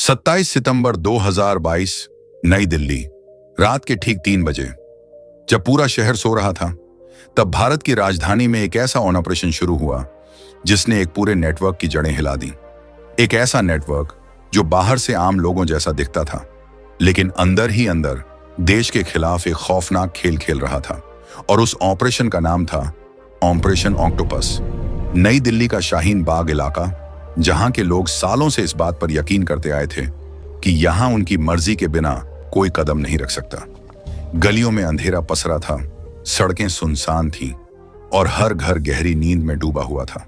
27 सितंबर 2022, नई दिल्ली। रात के ठीक 3 बजे जब पूरा शहर सो रहा था, तब भारत की राजधानी में एक ऐसा ऑपरेशन शुरू हुआ जिसने एक पूरे नेटवर्क की जड़ें हिला दी। एक ऐसा नेटवर्क जो बाहर से आम लोगों जैसा दिखता था, लेकिन अंदर ही अंदर देश के खिलाफ एक खौफनाक खेल खेल रहा था। और उस ऑपरेशन का नाम था ऑपरेशन ऑक्टोपस। नई दिल्ली का शाहीन बाग इलाका, जहां के लोग सालों से इस बात पर यकीन करते आए थे कि यहां उनकी मर्जी के बिना कोई कदम नहीं रख सकता। गलियों में अंधेरा पसरा था, सड़कें सुनसान थीं और हर घर गहरी नींद में डूबा हुआ था।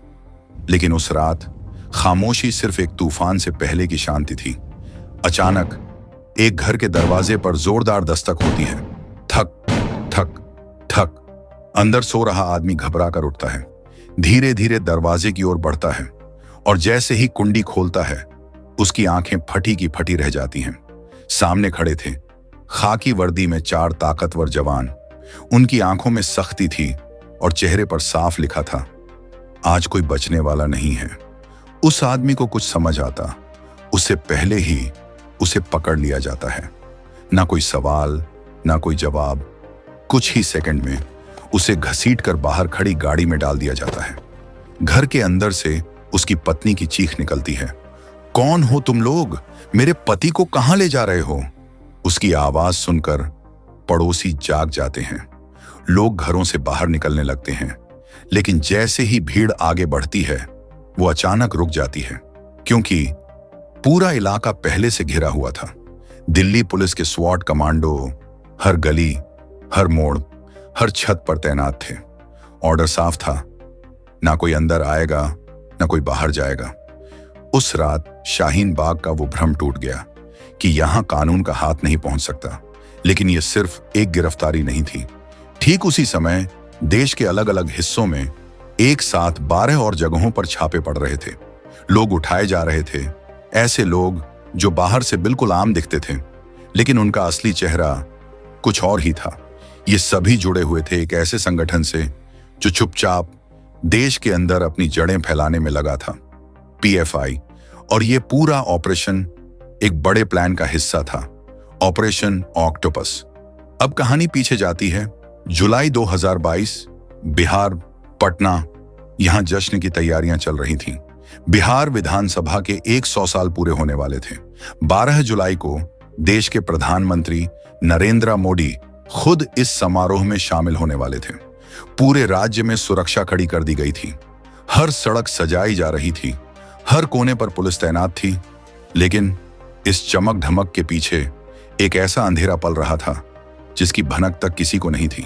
लेकिन उस रात खामोशी सिर्फ एक तूफान से पहले की शांति थी। अचानक एक घर के दरवाजे पर जोरदार दस्तक होती है। ठक ठक ठक। अंदर सो रहा आदमी घबरा कर उठता है, धीरे धीरे दरवाजे की ओर बढ़ता है और जैसे ही कुंडी खोलता है, उसकी आंखें फटी की फटी रह जाती हैं। सामने खड़े थे खाकी वर्दी में 4 ताकतवर जवान। उनकी आंखों में सख्ती थी और चेहरे पर साफ लिखा था, आज कोई बचने वाला नहीं है। उस आदमी को कुछ समझ आता, उससे पहले ही उसे पकड़ लिया जाता है। ना कोई सवाल, ना कोई जवाब। कुछ ही सेकंड में उसे घसीट कर बाहर खड़ी गाड़ी में डाल दिया जाता है। घर के अंदर से उसकी पत्नी की चीख निकलती है, कौन हो तुम लोग? मेरे पति को कहां ले जा रहे हो? उसकी आवाज सुनकर पड़ोसी जाग जाते हैं। लोग घरों से बाहर निकलने लगते हैं, लेकिन जैसे ही भीड़ आगे बढ़ती है, वो अचानक रुक जाती है, क्योंकि पूरा इलाका पहले से घिरा हुआ था। दिल्ली पुलिस के स्वॉट कमांडो हर गली, हर मोड़, हर छत पर तैनात थे। ऑर्डर साफ था, ना कोई अंदर आएगा, ना कोई बाहर जाएगा। उस रात शाहीन बाग का वो भ्रम टूट गया कि यहां कानून का हाथ नहीं पहुंच सकता। लेकिन यह सिर्फ एक गिरफ्तारी नहीं थी। ठीक उसी समय देश के अलग अलग हिस्सों में एक साथ 12 और जगहों पर छापे पड़ रहे थे। लोग उठाए जा रहे थे, ऐसे लोग जो बाहर से बिल्कुल आम दिखते थे, लेकिन उनका असली चेहरा कुछ और ही था। ये सभी जुड़े हुए थे एक ऐसे संगठन से जो चुपचाप देश के अंदर अपनी जड़ें फैलाने में लगा था, पीएफआई। और ये पूरा ऑपरेशन एक बड़े प्लान का हिस्सा था, ऑपरेशन ऑक्टोपस। अब कहानी पीछे जाती है जुलाई 2022, बिहार, पटना। यहां जश्न की तैयारियां चल रही थीं। बिहार विधानसभा के 100 साल पूरे होने वाले थे। 12 जुलाई को देश के प्रधानमंत्री नरेंद्र मोदी खुद इस समारोह में शामिल होने वाले थे। पूरे राज्य में सुरक्षा खड़ी कर दी गई थी, हर सड़क सजाई जा रही थी, हर कोने पर पुलिस तैनात थी। लेकिन इस चमक धमक के पीछे एक ऐसा अंधेरा पल रहा था जिसकी भनक तक किसी को नहीं थी।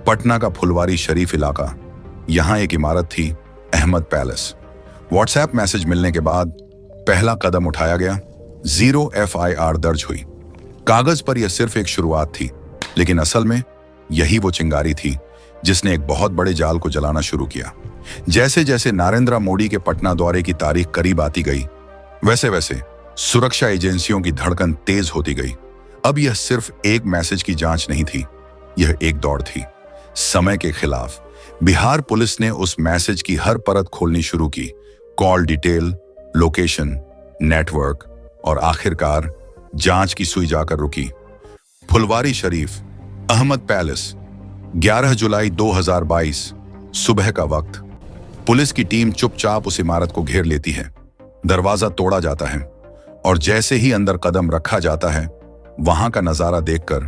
पटना का फुलवारी शरीफ इलाका, यहां एक इमारत थी, अहमद पैलेस। व्हाट्सएप मैसेज मिलने के बाद पहला कदम उठाया गया। 0 FIR दर्ज हुई। कागज पर यह सिर्फ एक शुरुआत थी, लेकिन असल में यही वो चिंगारी थी जिसने एक बहुत बड़े जाल को जलाना शुरू किया। जैसे जैसे नरेंद्र मोदी के पटना दौरे की तारीख करीब आती गई, वैसे वैसे सुरक्षा एजेंसियों की धड़कन तेज होती गई। अब यह सिर्फ एक मैसेज की जांच नहीं थी, यह एक दौड़ थी समय के खिलाफ। बिहार पुलिस ने उस मैसेज की हर परत खोलनी शुरू की, कॉल डिटेल, लोकेशन, नेटवर्क, और आखिरकार जांच की सुई जाकर रुकी। फुलवारी शरीफ, अहमद पैलेस, 11 जुलाई 2022, सुबह का वक्त। पुलिस की टीम चुपचाप उस इमारत को घेर लेती है। दरवाजा तोड़ा जाता है और जैसे ही अंदर कदम रखा जाता है, वहां का नजारा देखकर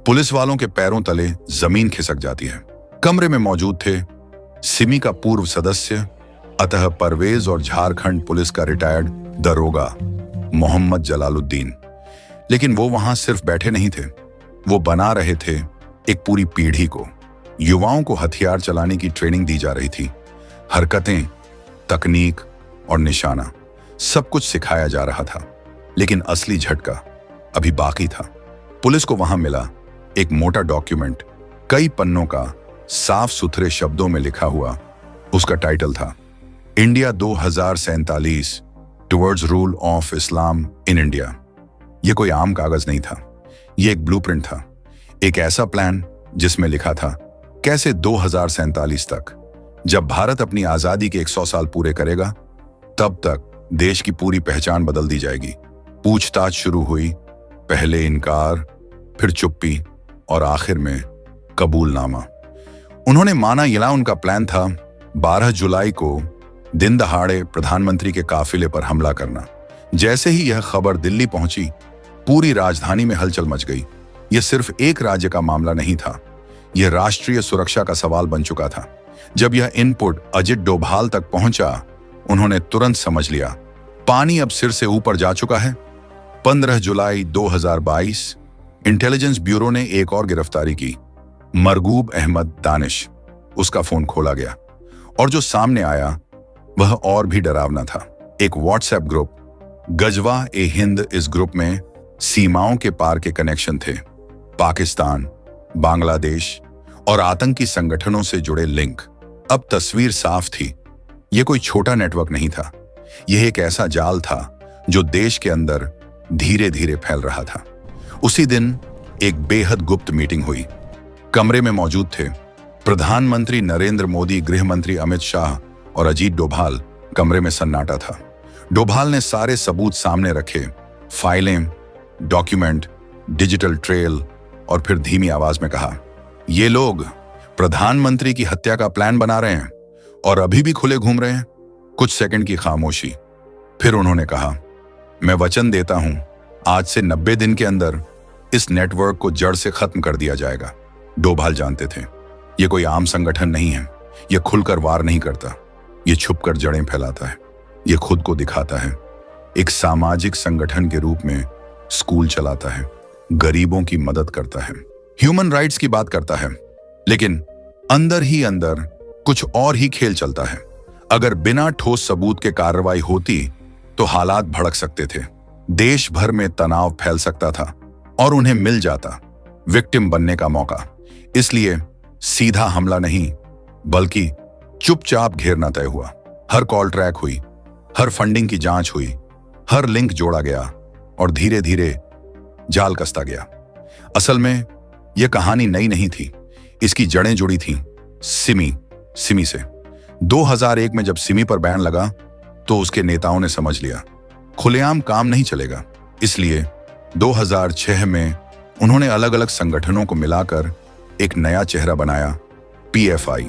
पुलिस वालों के पैरों तले जमीन खिसक जाती है। कमरे में मौजूद थे सिमी का पूर्व सदस्य, अतः परवेज, और झारखंड पुलिस का रिटायर्ड दरोगा मोहम्मद जलालुद्दीन। लेकिन वो वहां सिर्फ बैठे नहीं थे, वो बना रहे थे एक पूरी पीढ़ी को। युवाओं को हथियार चलाने की ट्रेनिंग दी जा रही थी। हरकतें, तकनीक और निशाना, सब कुछ सिखाया जा रहा था। लेकिन असली झटका अभी बाकी था। पुलिस को वहां मिला एक मोटा डॉक्यूमेंट, कई पन्नों का, साफ सुथरे शब्दों में लिखा हुआ। उसका टाइटल था India 2047 towards rule of Islam in India. यह कोई आम कागज नहीं था, यह एक ब्लूप्रिंट था, एक ऐसा प्लान जिसमें लिखा था कैसे 2047 तक, जब भारत अपनी आजादी के 100 साल पूरे करेगा, तब तक देश की पूरी पहचान बदल दी जाएगी। पूछताछ शुरू हुई, पहले इनकार, फिर चुप्पी और आखिर में कबूलनामा। उन्होंने माना यह उनका प्लान था, 12 जुलाई को दिन दहाड़े प्रधानमंत्री के काफिले पर हमला करना। जैसे ही यह खबर दिल्ली पहुंची, पूरी राजधानी में हलचल मच गई। यह सिर्फ एक राज्य का मामला नहीं था, यह राष्ट्रीय सुरक्षा का सवाल बन चुका था। जब यह इनपुट अजित डोभाल तक पहुंचा, उन्होंने तुरंत समझ लिया, पानी अब सिर से ऊपर जा चुका है। 15 जुलाई 2022 इंटेलिजेंस ब्यूरो ने एक और गिरफ्तारी की, मरगूब अहमद दानिश। उसका फोन खोला गया और जो सामने आया वह और भी डरावना था। एक व्हाट्सएप ग्रुप, गजवा ए हिंद, इस ग्रुप में सीमाओं के पार के कनेक्शन थे, पाकिस्तान, बांग्लादेश और आतंकी संगठनों से जुड़े लिंक। अब तस्वीर साफ थी, यह कोई छोटा नेटवर्क नहीं था, यह एक ऐसा जाल था जो देश के अंदर धीरे धीरे फैल रहा था। उसी दिन एक बेहद गुप्त मीटिंग हुई। कमरे में मौजूद थे प्रधानमंत्री नरेंद्र मोदी, गृह मंत्री अमित शाह और अजीत डोभाल। कमरे में सन्नाटा था। डोभाल ने सारे सबूत सामने रखे, फाइलें, डॉक्यूमेंट, डिजिटल ट्रेल, और फिर धीमी आवाज में कहा, ये लोग प्रधानमंत्री की हत्या का प्लान बना रहे हैं और अभी भी खुले घूम रहे हैं। कुछ सेकंड की खामोशी, फिर उन्होंने कहा, मैं वचन देता हूं, आज से 90 दिन के अंदर इस नेटवर्क को जड़ से खत्म कर दिया जाएगा। डोभाल जानते थे, यह कोई आम संगठन नहीं है, यह खुलकर वार नहीं करता, यह छुपकर जड़ें फैलाता है, यह खुद को दिखाता है, एक सामाजिक संगठन के रूप में स्कूल चलाता है, गरीबों की मदद करता है, ह्यूमन राइट्स की बात करता है, लेकिन अंदर ही अंदर कुछ और ही खेल चलता है। अगर बिना ठोस सबूत के कार्रवाई होती तो हालात भड़क सकते थे, देश भर में तनाव फैल सकता था और उन्हें मिल जाता विक्टिम बनने का मौका। इसलिए सीधा हमला नहीं, बल्कि चुपचाप घेरना तय हुआ। हर कॉल ट्रैक हुई, हर फंडिंग की जांच हुई, हर लिंक जोड़ा गया और धीरे धीरे जाल कसता गया। असल में यह कहानी नई नहीं थी, इसकी जड़ें जुड़ी थीं सिमी से। 2001 में जब सिमी पर बैन लगा तो उसके नेताओं ने समझ लिया, खुलेआम काम नहीं चलेगा। इसलिए 2006 में उन्होंने अलग अलग संगठनों को मिलाकर एक नया चेहरा बनाया, PFI।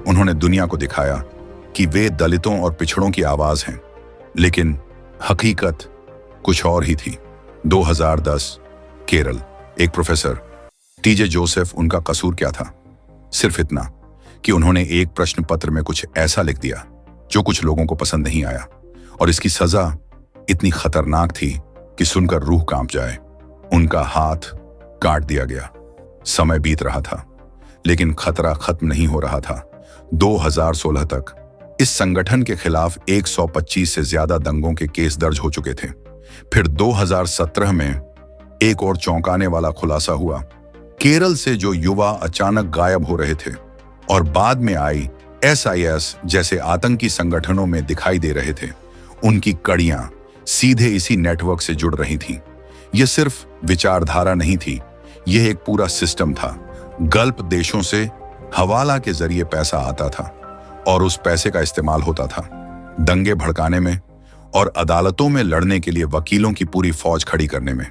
उन्होंने दुनिया को दिखाया कि वे दलितों और पिछड़ों की आवाज हैं, लेकिन हकीकत कुछ और ही थी। 2010 केरल, एक प्रोफेसर TJ जोसेफ, उनका कसूर क्या था? सिर्फ इतना कि उन्होंने एक प्रश्न पत्र में कुछ ऐसा लिख दिया जो कुछ लोगों को पसंद नहीं आया, और इसकी सजा इतनी खतरनाक थी कि सुनकर रूह कांप जाए। उनका हाथ काट दिया गया। समय बीत रहा था, लेकिन खतरा खत्म नहीं हो रहा था। 2016 तक इस संगठन के खिलाफ 125 से ज्यादा दंगों के केस दर्ज हो चुके थे। फिर 2017 में एक और चौंकाने वाला खुलासा हुआ। केरल से जो युवा अचानक गायब हो रहे थे और बाद में आई SIS जैसे आतंकी संगठनों में दिखाई दे रहे थे, उनकी कड़ियां सीधे इसी नेटवर्क से जुड़ रही थीं। यह सिर्फ विचारधारा नहीं थी, यह एक पूरा सिस्टम था। गल्फ देशों से हवाला के जरिए पैसा आता था और उस पैसे का इस्तेमाल होता था दंगे भड़काने में और अदालतों में लड़ने के लिए वकीलों की पूरी फौज खड़ी करने में।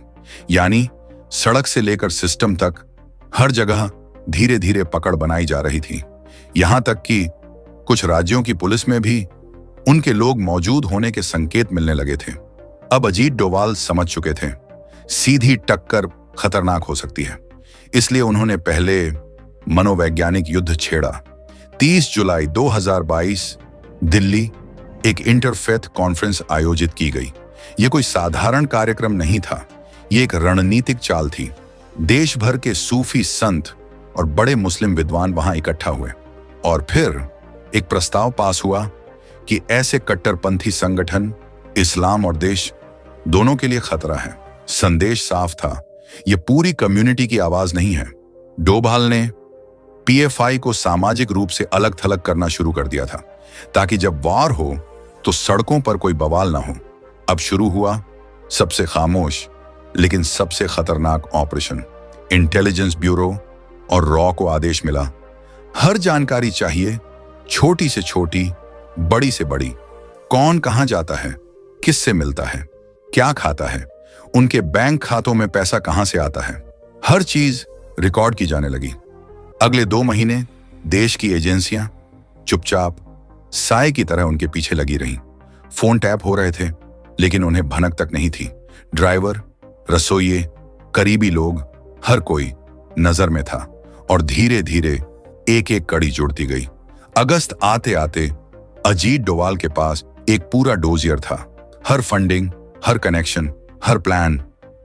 यानी सड़क से लेकर सिस्टम तक हर जगह धीरे धीरे पकड़ बनाई जा रही थी। यहां तक कि कुछ राज्यों की पुलिस में भी उनके लोग मौजूद होने के संकेत मिलने लगे थे। अब अजीत डोभाल समझ चुके थे, सीधी टक्कर खतरनाक हो सकती है। इसलिए उन्होंने पहले मनोवैज्ञानिक युद्ध छेड़ा। 30 जुलाई 2022 दिल्ली एक इंटरफेथ कॉन्फ्रेंस आयोजित की गई। यह कोई साधारण कार्यक्रम नहीं था, यह एक रणनीतिक चाल थी। देश भर के सूफी संत और बड़े मुस्लिम विद्वान वहां इकट्ठा हुए और फिर एक प्रस्ताव पास हुआ कि ऐसे कट्टरपंथी संगठन इस्लाम और देश दोनों के लिए खतरा है। संदेश साफ था, यह पूरी कम्युनिटी की आवाज नहीं है। डोभाल ने PFI को सामाजिक रूप से अलग थलग करना शुरू कर दिया था ताकि जब वार हो तो सड़कों पर कोई बवाल ना हो। अब शुरू हुआ सबसे खामोश लेकिन सबसे खतरनाक ऑपरेशन। इंटेलिजेंस ब्यूरो और रॉ को आदेश मिला, हर जानकारी चाहिए, छोटी से छोटी, बड़ी से बड़ी। कौन कहां जाता है, किससे मिलता है, क्या खाता है, उनके बैंक खातों में पैसा कहां से आता है, हर चीज रिकॉर्ड की जाने लगी। अगले 2 महीने देश की एजेंसियां चुपचाप साए की तरह उनके पीछे लगी रहीं। फोन टैप हो रहे थे, लेकिन उन्हें भनक तक नहीं थी। ड्राइवर, रसोइये, करीबी लोग, हर कोई नजर में था और धीरे धीरे एक एक कड़ी जुड़ती गई। अगस्त आते आते अजीत डोवाल के पास एक पूरा डोजियर था। हर फंडिंग, हर कनेक्शन, हर प्लान।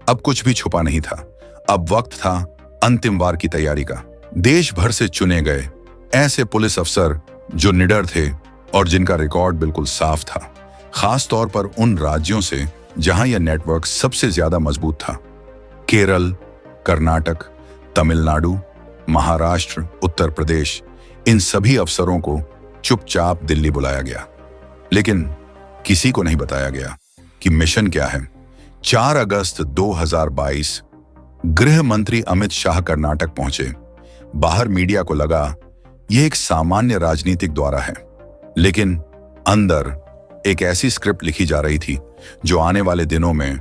अब कुछ भी छुपा नहीं था। अब वक्त था अंतिम वार की तैयारी का। देश भर से चुने गए ऐसे पुलिस अफसर जो निडर थे और जिनका रिकॉर्ड बिल्कुल साफ था, खास तौर पर उन राज्यों से जहां यह नेटवर्क सबसे ज्यादा मजबूत था। केरल, कर्नाटक, तमिलनाडु, महाराष्ट्र, उत्तर प्रदेश, इन सभी अफसरों को चुपचाप दिल्ली बुलाया गया। लेकिन किसी को नहीं बताया गया कि मिशन क्या है। 4 अगस्त 2022 गृह मंत्री अमित शाह कर्नाटक पहुंचे। बाहर मीडिया को लगा यह एक सामान्य राजनीतिक दौरा है, लेकिन अंदर एक ऐसी स्क्रिप्ट लिखी जा रही थी जो आने वाले दिनों में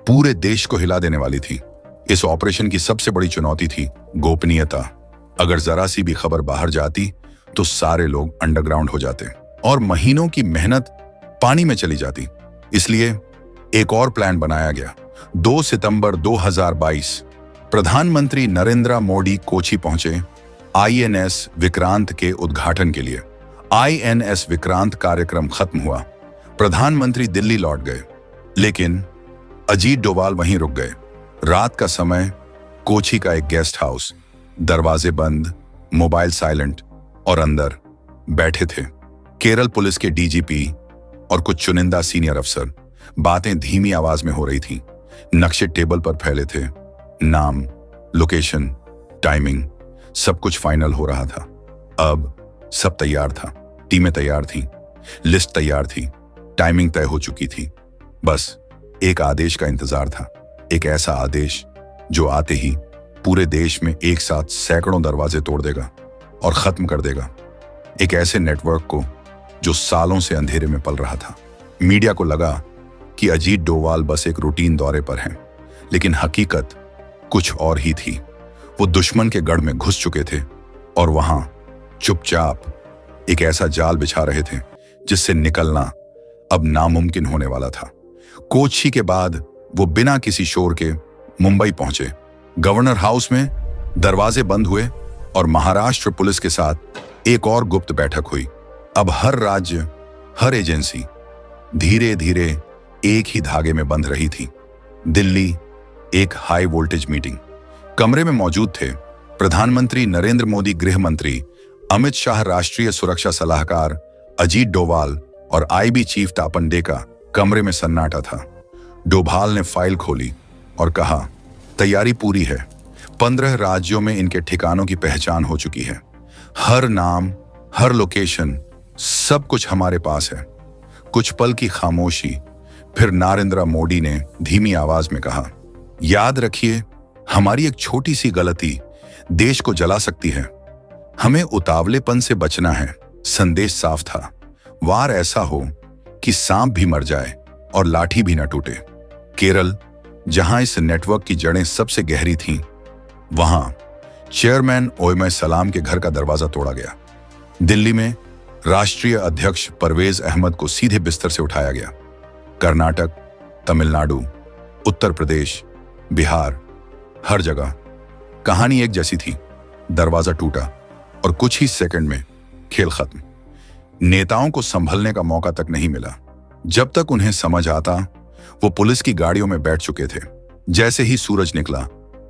पूरे देश को हिला देने वाली थी। इस ऑपरेशन की सबसे बड़ी चुनौती थी गोपनीयता। अगर जरा सी भी खबर बाहर जाती तो सारे लोग अंडरग्राउंड हो जाते और महीनों की मेहनत पानी में चली जाती। इसलिए एक और प्लान बनाया गया। 2 सितंबर 2022 प्रधानमंत्री नरेंद्र मोदी कोची पहुंचे आईएनएस विक्रांत के उद्घाटन के लिए। आईएनएस विक्रांत कार्यक्रम खत्म हुआ। प्रधानमंत्री दिल्ली लौट गए, लेकिन अजीत डोवाल वहीं रुक गए। रात का समय, कोची का एक गेस्ट हाउस, दरवाजे बंद, मोबाइल साइलेंट, और अंदर बैठे थे केरल पुलिस के डीजीपी और कुछ चुनिंदा सीनियर अफसर। बातें धीमी आवाज में हो रही थी। नक्शे टेबल पर फैले थे। नाम, लोकेशन, टाइमिंग, सब कुछ फाइनल हो रहा था। अब सब तैयार था। टीमें तैयार थीं, लिस्ट तैयार थी, टाइमिंग तय हो चुकी थी। बस एक आदेश का इंतजार था। एक ऐसा आदेश जो आते ही पूरे देश में एक साथ सैकड़ों दरवाजे तोड़ देगा और खत्म कर देगा एक ऐसे नेटवर्क को जो सालों से अंधेरे में पल रहा था। मीडिया को लगा कि अजीत डोवाल बस एक रूटीन दौरे पर हैं, लेकिन हकीकत कुछ और ही थी। वो दुश्मन के गढ़ में घुस चुके थे और वहां चुपचाप एक ऐसा जाल बिछा रहे थे जिससे निकलना अब नामुमकिन होने वाला था। कोची के बाद वो बिना किसी शोर के मुंबई पहुंचे। गवर्नर हाउस में दरवाजे बंद हुए और महाराष्ट्र पुलिस के साथ एक और गुप्त बैठक हुई। अब हर राज्य, हर एजेंसी धीरे धीरे एक ही धागे में बंध रही थी। दिल्ली, एक हाई वोल्टेज मीटिंग। कमरे में मौजूद थे प्रधानमंत्री नरेंद्र मोदी, गृह मंत्री अमित शाह, राष्ट्रीय सुरक्षा सलाहकार अजीत डोवाल और आईबी चीफ तापन डेका। कमरे में सन्नाटा था। डोभाल ने फाइल खोली और कहा, तैयारी पूरी है। 15 राज्यों में इनके ठिकानों की पहचान हो चुकी है। हर नाम, हर लोकेशन, सब कुछ हमारे पास है। कुछ पल की खामोशी, फिर नरेंद्र मोदी ने धीमी आवाज में कहा, याद रखिए, हमारी एक छोटी सी गलती देश को जला सकती है। हमें उतावलेपन से बचना है। संदेश साफ था। वार ऐसा हो कि सांप भी मर जाए और लाठी भी न टूटे। केरल, जहां इस नेटवर्क की जड़ें सबसे गहरी थीं, वहां चेयरमैन ओयमय सलाम के घर का दरवाजा तोड़ा गया। दिल्ली में राष्ट्रीय अध्यक्ष परवेज अहमद को सीधे बिस्तर से उठाया गया। कर्नाटक, तमिलनाडु, उत्तर प्रदेश, बिहार, हर जगह कहानी एक जैसी थी। दरवाजा टूटा और कुछ ही सेकंड में खेल खत्म। नेताओं को संभलने का मौका तक नहीं मिला। जब तक उन्हें समझ आता, वो पुलिस की गाड़ियों में बैठ चुके थे। जैसे ही सूरज निकला,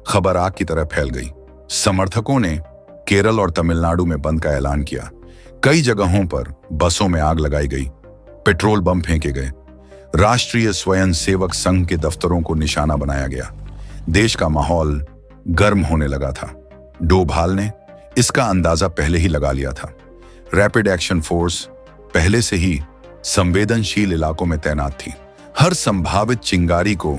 खबर आग की तरह फैल गई। समर्थकों ने केरल और तमिलनाडु में बंद का ऐलान किया। कई जगहों पर बसों में आग लगाई गई, पेट्रोल बम फेंके गए। राष्ट्रीय स्वयंसेवक संघ के दफ्तरों को निशाना बनाया गया। देश का माहौल गर्म होने लगा था। डोभाल ने इसका अंदाजा पहले ही लगा लिया था। रैपिड एक्शन फोर्स पहले से ही संवेदनशील इलाकों में तैनात थी। हर संभावित चिंगारी को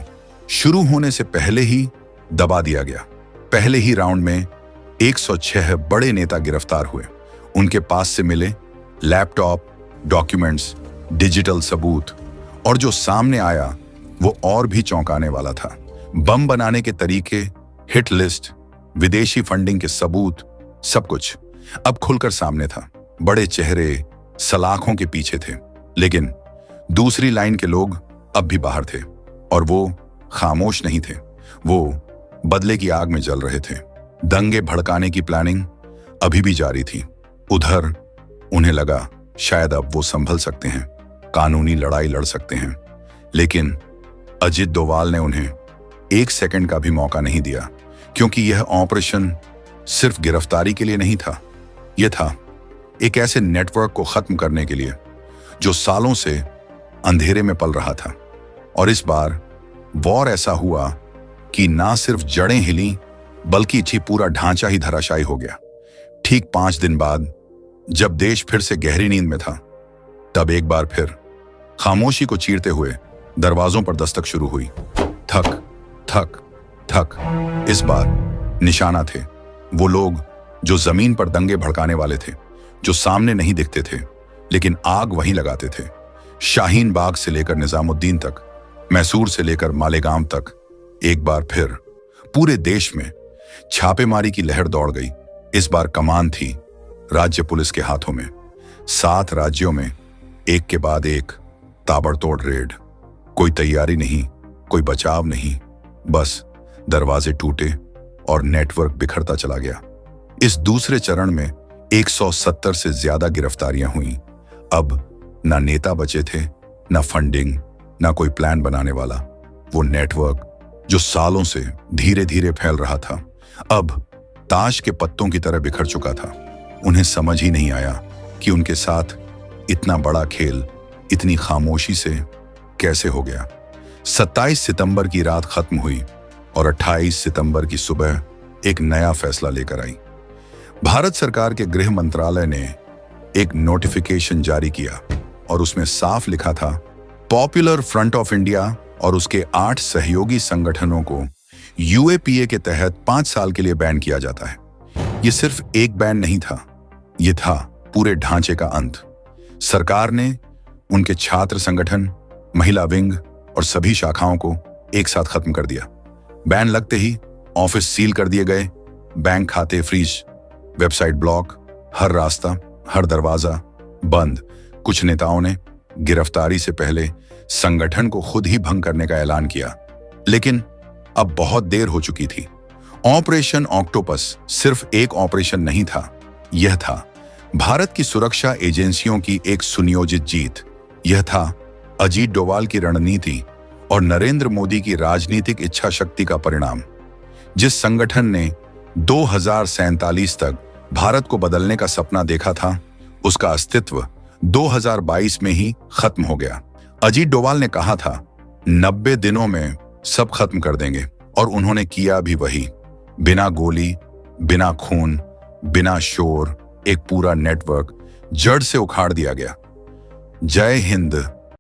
शुरू होने से पहले ही दबा दिया गया। पहले ही राउंड में 106 बड़े नेता गिरफ्तार हुए। उनके पास से मिले लैपटॉप, डॉक्यूमेंट्स, डिजिटल सबूत, और जो सामने आया वो और भी चौंकाने वाला था। बम बनाने के तरीके, हिट लिस्ट, विदेशी फंडिंग के सबूत, सब कुछ अब खुलकर सामने था। बड़े चेहरे सलाखों के पीछे थे, लेकिन दूसरी लाइन के लोग अब भी बाहर थे और वो खामोश नहीं थे। वो बदले की आग में जल रहे थे। दंगे भड़काने की प्लानिंग अभी भी जारी थी। उधर उन्हें लगा शायद अब वो संभल सकते हैं, कानूनी लड़ाई लड़ सकते हैं, लेकिन अजित डोवाल ने उन्हें एक सेकंड का भी मौका नहीं दिया, क्योंकि यह ऑपरेशन सिर्फ गिरफ्तारी के लिए नहीं था। यह था एक ऐसे नेटवर्क को खत्म करने के लिए जो सालों से अंधेरे में पल रहा था। और इस बार वॉर ऐसा हुआ कि ना सिर्फ जड़ें हिली, बल्कि पूरा ढांचा ही धराशायी हो गया। ठीक 5 दिन बाद जब देश फिर से गहरी नींद में था, तब एक बार फिर खामोशी को चीरते हुए दरवाजों पर दस्तक शुरू हुई। थक थक थक। इस बार निशाना थे वो लोग जो जमीन पर दंगे भड़काने वाले थे, जो सामने नहीं दिखते थे लेकिन आग वहीं लगाते थे। शाहीन बाग से लेकर निजामुद्दीन तक, मैसूर से लेकर मालेगांव तक, एक बार फिर पूरे देश में छापेमारी की लहर दौड़ गई। इस बार कमान थी राज्य पुलिस के हाथों में। 7 राज्यों में एक के बाद एक ताबड़तोड़ रेड। कोई तैयारी नहीं, कोई बचाव नहीं, बस दरवाजे टूटे और नेटवर्क बिखरता चला गया। इस दूसरे चरण में 170 से ज्यादा गिरफ्तारियां हुई। अब ना नेता बचे थे, ना फंडिंग, ना कोई प्लान बनाने वाला। वो नेटवर्क जो सालों से धीरे धीरे फैल रहा था, अब ताश के पत्तों की तरह बिखर चुका था। उन्हें समझ ही नहीं आया कि उनके साथ इतना बड़ा खेल इतनी खामोशी से कैसे हो गया। 27 सितंबर की रात खत्म हुई और 28 सितंबर की सुबह एक नया फैसला लेकर आई। भारत सरकार के गृह मंत्रालय ने एक नोटिफिकेशन जारी किया और उसमें साफ लिखा था, पॉपुलर फ्रंट ऑफ इंडिया और उसके 8 सहयोगी संगठनों को यूएपीए के तहत 5 साल के लिए बैन किया जाता है। यह सिर्फ एक बैन नहीं था, यह था पूरे ढांचे का अंत। सरकार ने उनके छात्र संगठन, महिला विंग और सभी शाखाओं को एक साथ खत्म कर दिया। बैन लगते ही ऑफिस सील कर दिए गए, बैंक खाते फ्रीज, वेबसाइट ब्लॉक, हर रास्ता, हर दरवाजा बंद। कुछ नेताओं ने गिरफ्तारी से पहले संगठन को खुद ही भंग करने का ऐलान किया, लेकिन अब बहुत देर हो चुकी थी। ऑपरेशन ऑक्टोपस सिर्फ एक ऑपरेशन नहीं था, यह था भारत की सुरक्षा एजेंसियों की एक सुनियोजित जीत। यह था अजीत डोवाल की रणनीति और नरेंद्र मोदी की राजनीतिक इच्छा शक्ति का परिणाम। जिस संगठन ने 2047 तक भारत को बदलने का सपना देखा था, उसका अस्तित्व 2022 में ही खत्म हो गया। अजीत डोवाल ने कहा था 90 दिनों में सब खत्म कर देंगे, और उन्होंने किया भी वही। बिना गोली, बिना खून, बिना शोर एक पूरा नेटवर्क जड़ से उखाड़ दिया गया। जय हिंद।